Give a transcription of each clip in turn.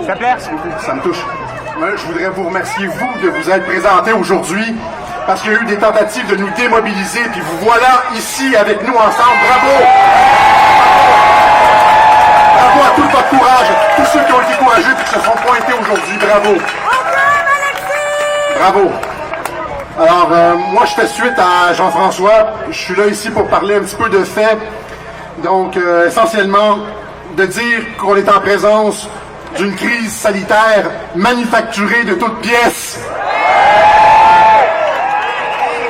Ça plaît? Ça me touche. Je voudrais vous remercier, vous, de vous être présenté aujourd'hui, parce qu'il y a eu des tentatives de nous démobiliser, puis vous voilà ici avec nous ensemble. Bravo! Bravo à tout votre courage, tous ceux qui ont été courageux et qui se sont pointés aujourd'hui. Bravo! Bravo! Alors, moi, je fais suite à Jean-François. Je suis là ici pour parler un petit peu de faits. Donc, essentiellement, de dire qu'on est en présence d'une crise sanitaire manufacturée de toutes pièces.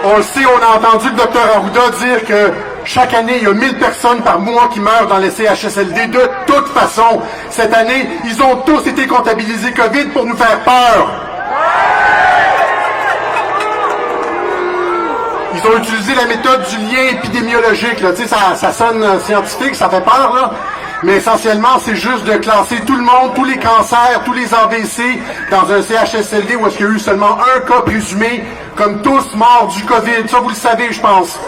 On le sait, on a entendu le docteur Arruda dire que chaque année, il y a 1000 personnes par mois qui meurent dans les CHSLD. De toute façon, cette année, ils ont tous été comptabilisés COVID pour nous faire peur. Ils ont utilisé la méthode du lien épidémiologique. Là. Tu sais, ça sonne scientifique, ça fait peur, là. Mais essentiellement, c'est juste de classer tout le monde, tous les cancers, tous les AVC dans un CHSLD où est-ce qu'il y a eu seulement un cas présumé, comme tous morts du COVID. Ça, vous le savez, je pense.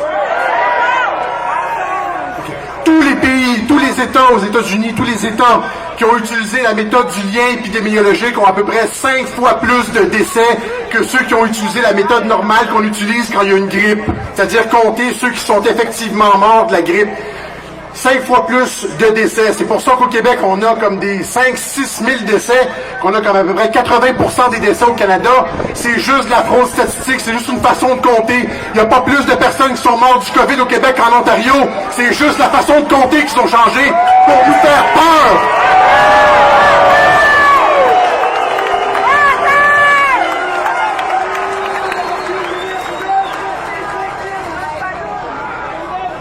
Okay. Tous les pays, tous les États aux États-Unis, tous les États qui ont utilisé la méthode du lien épidémiologique ont à peu près 5 fois plus de décès que ceux qui ont utilisé la méthode normale qu'on utilise quand il y a une grippe. C'est-à-dire compter ceux qui sont effectivement morts de la grippe. 5 fois plus de décès. C'est pour ça qu'au Québec, on a comme des 5-6 000 décès, qu'on a comme à peu près 80% des décès au Canada. C'est juste de la fraude statistique, c'est juste une façon de compter. Il n'y a pas plus de personnes qui sont mortes du COVID au Québec qu'en Ontario. C'est juste la façon de compter qui sont changées pour nous faire peur.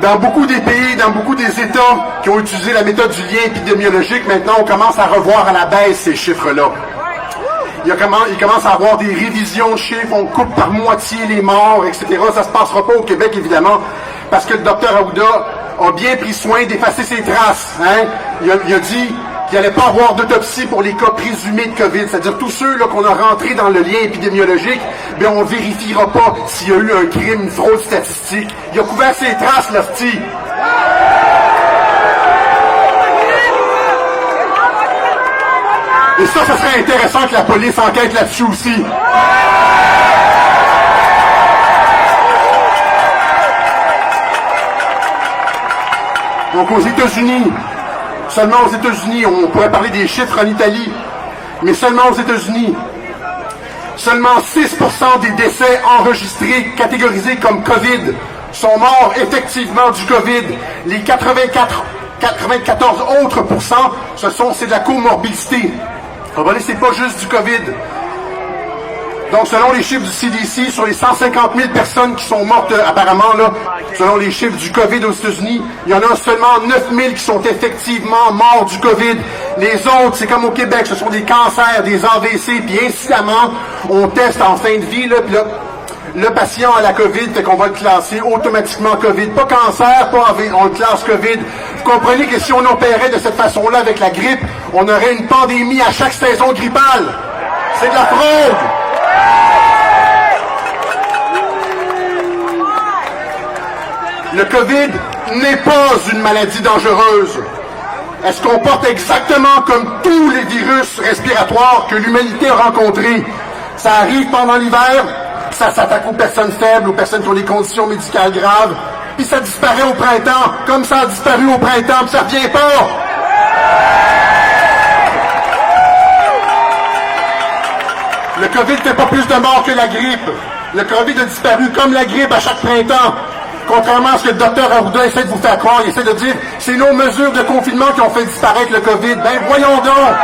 Dans beaucoup des pays, dans beaucoup des États qui ont utilisé la méthode du lien épidémiologique, maintenant on commence à revoir à la baisse ces chiffres-là. Il commence à avoir des révisions de chiffres, on coupe par moitié les morts, etc. Ça ne se passera pas au Québec, évidemment, parce que le docteur Arruda a bien pris soin d'effacer ses traces. Hein? Il a dit qu'il n'allait pas avoir d'autopsie pour les cas présumés de COVID, c'est-à-dire tous ceux là, qu'on a rentrés dans le lien épidémiologique, bien on ne vérifiera pas s'il y a eu un crime, une fraude statistique. Il a couvert ses traces, l'hostie. Et ça serait intéressant que la police enquête là-dessus aussi. Donc aux États-Unis, seulement aux États-Unis, on pourrait parler des chiffres en Italie, mais seulement aux États-Unis, seulement 6% des décès enregistrés, catégorisés comme COVID, sont morts effectivement du COVID. Les 94 autres pourcents, c'est de la comorbidité. C'est pas juste du COVID. Donc, selon les chiffres du CDC, sur les 150 000 personnes qui sont mortes, apparemment, là, selon les chiffres du COVID aux États-Unis, il y en a seulement 9 000 qui sont effectivement morts du COVID. Les autres, c'est comme au Québec, ce sont des cancers, des AVC, puis incidemment, on teste en fin de vie, là, puis là, le patient a la COVID, fait qu'on va le classer automatiquement COVID. Pas cancer, pas AVC, on le classe COVID. Vous comprenez que si on opérait de cette façon-là avec la grippe, on aurait une pandémie à chaque saison grippale. C'est de la fraude! Le COVID n'est pas une maladie dangereuse. Elle se comporte exactement comme tous les virus respiratoires que l'humanité a rencontrés. Ça arrive pendant l'hiver, ça s'attaque aux personnes faibles, aux personnes qui ont des conditions médicales graves, puis ça disparaît au printemps, comme ça a disparu au printemps, puis ça revient pas. Le COVID fait pas plus de morts que la grippe. Le COVID a disparu comme la grippe à chaque printemps. Contrairement à ce que le docteur Arruda essaie de vous faire croire, il essaie de dire c'est nos mesures de confinement qui ont fait disparaître le COVID. Ben voyons donc!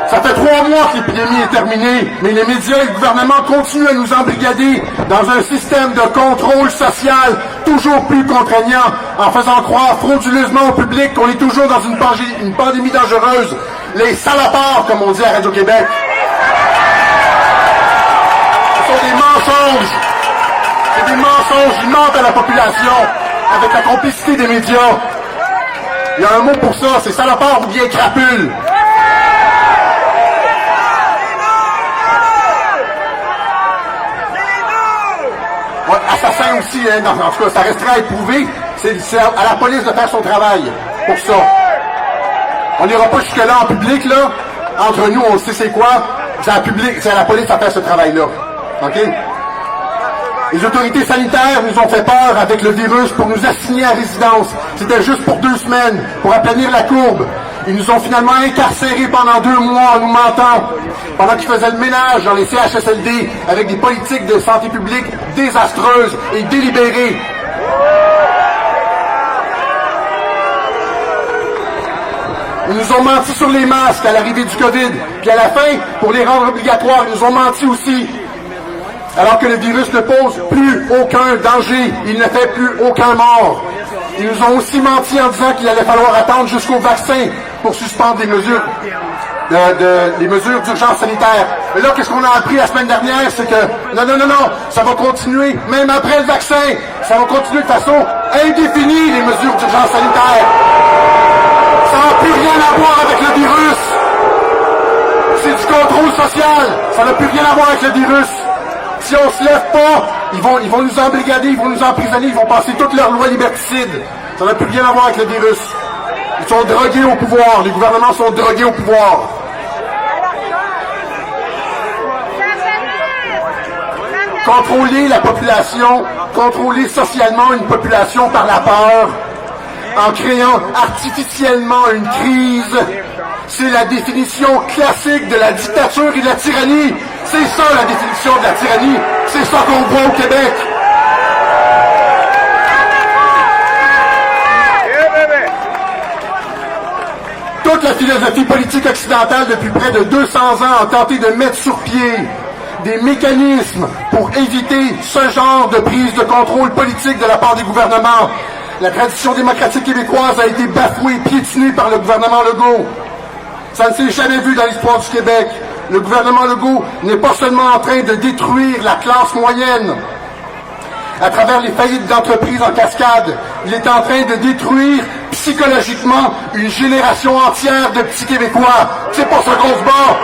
Ça fait 3 mois que l'épidémie est terminée, mais les médias et le gouvernement continuent à nous embrigader dans un système de contrôle social toujours plus contraignant, en faisant croire frauduleusement au public qu'on est toujours dans une pandémie dangereuse. Les salopards, comme on dit à Radio-Québec. Ce sont des mensonges. C'est des mensonges, ils mentent à la population avec la complicité des médias. Il y a un mot pour ça, c'est salopard ou bien crapule. Ouais, assassin aussi, hein, en tout cas, ça restera à éprouver. C'est à la police de faire son travail pour ça. On n'ira pas jusque-là en public, là. Entre nous, on sait c'est quoi. C'est à la police de faire ce travail-là. OK? Les autorités sanitaires nous ont fait peur avec le virus pour nous assigner à résidence. C'était juste pour 2 semaines, pour aplanir la courbe. Ils nous ont finalement incarcérés pendant 2 mois en nous mentant, pendant qu'ils faisaient le ménage dans les CHSLD avec des politiques de santé publique désastreuses et délibérées. Ils nous ont menti sur les masques à l'arrivée du COVID. Puis à la fin, pour les rendre obligatoires, ils nous ont menti aussi. Alors que le virus ne pose plus aucun danger, il ne fait plus aucun mort. Ils nous ont aussi menti en disant qu'il allait falloir attendre jusqu'au vaccin pour suspendre les mesures d'urgence sanitaire. Mais là, qu'est-ce qu'on a appris la semaine dernière? C'est que non, ça va continuer, même après le vaccin. Ça va continuer de façon indéfinie, les mesures d'urgence sanitaire. Ça n'a plus rien à voir avec le virus. C'est du contrôle social. Ça n'a plus rien à voir avec le virus. Si on se lève pas, ils vont nous embrigader, ils vont nous emprisonner, ils vont passer toutes leurs lois liberticides. Ça n'a plus rien à voir avec le virus. Ils sont drogués au pouvoir. Les gouvernements sont drogués au pouvoir. Contrôler la population, contrôler socialement une population par la peur, en créant artificiellement une crise, c'est la définition classique de la dictature et de la tyrannie. C'est ça la définition de la tyrannie. C'est ça qu'on voit au Québec. Toute la philosophie politique occidentale depuis près de 200 ans a tenté de mettre sur pied des mécanismes pour éviter ce genre de prise de contrôle politique de la part des gouvernements. La tradition démocratique québécoise a été bafouée, piétinée par le gouvernement Legault. Ça ne s'est jamais vu dans l'histoire du Québec. Le gouvernement Legault n'est pas seulement en train de détruire la classe moyenne à travers les faillites d'entreprises en cascade, il est en train de détruire psychologiquement une génération entière de petits Québécois. C'est pour ça qu'on se bat.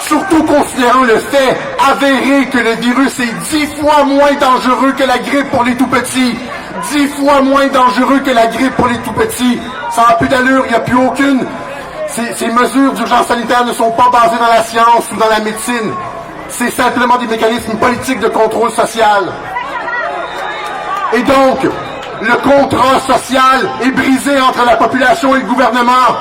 Surtout considérant le fait avéré que le virus est 10 fois moins dangereux que la grippe pour les tout-petits. 10 fois moins dangereux que la grippe pour les tout-petits. Ça n'a plus d'allure, il n'y a plus aucune. Ces mesures d'urgence sanitaire ne sont pas basées dans la science ou dans la médecine. C'est simplement des mécanismes politiques de contrôle social. Et donc, le contrat social est brisé entre la population et le gouvernement.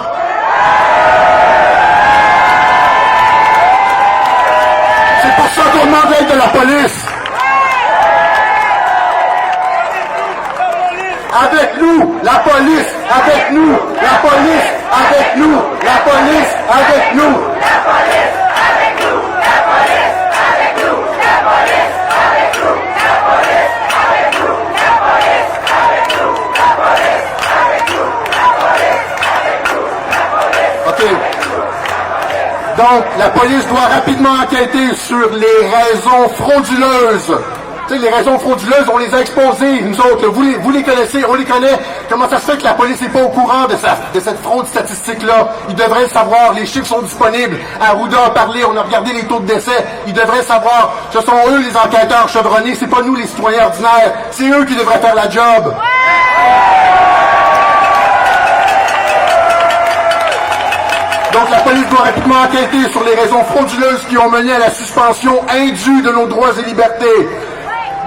C'est pour ça qu'on demande l'aide de la police. Avec nous, la police, avec nous, la police, avec nous, la police, avec nous. La police, avec nous, la police, avec nous, la police, avec nous, la police, avec nous, la police, avec nous, la police, avec nous, la police, avec nous, la police. OK. Donc, la police doit rapidement enquêter sur les raisons frauduleuses. Tu sais, les raisons frauduleuses, on les a exposées, nous autres. Vous les connaissez, on les connaît. Comment ça se fait que la police n'est pas au courant de cette fraude statistique-là? Ils devraient le savoir. Les chiffres sont disponibles. Arruda a parlé, on a regardé les taux de décès. Ils devraient savoir. Ce sont eux les enquêteurs chevronnés. C'est pas nous les citoyens ordinaires. C'est eux qui devraient faire la job. Donc la police doit rapidement enquêter sur les raisons frauduleuses qui ont mené à la suspension indue de nos droits et libertés.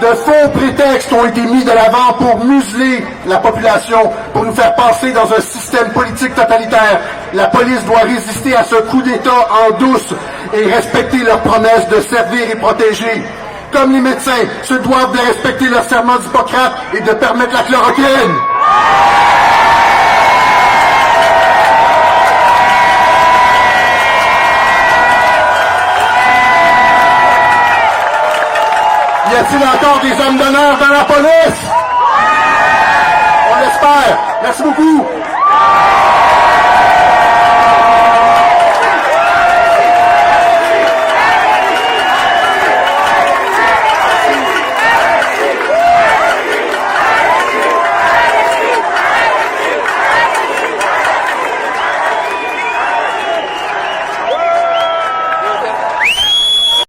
De faux prétextes ont été mis de l'avant pour museler la population, pour nous faire passer dans un système politique totalitaire. La police doit résister à ce coup d'État en douce et respecter leurs promesses de servir et protéger. Comme les médecins se doivent de respecter leur serment d'Hippocrate et de permettre la chloroquine. Y a-t-il encore des hommes d'honneur dans la police? On l'espère. Merci beaucoup.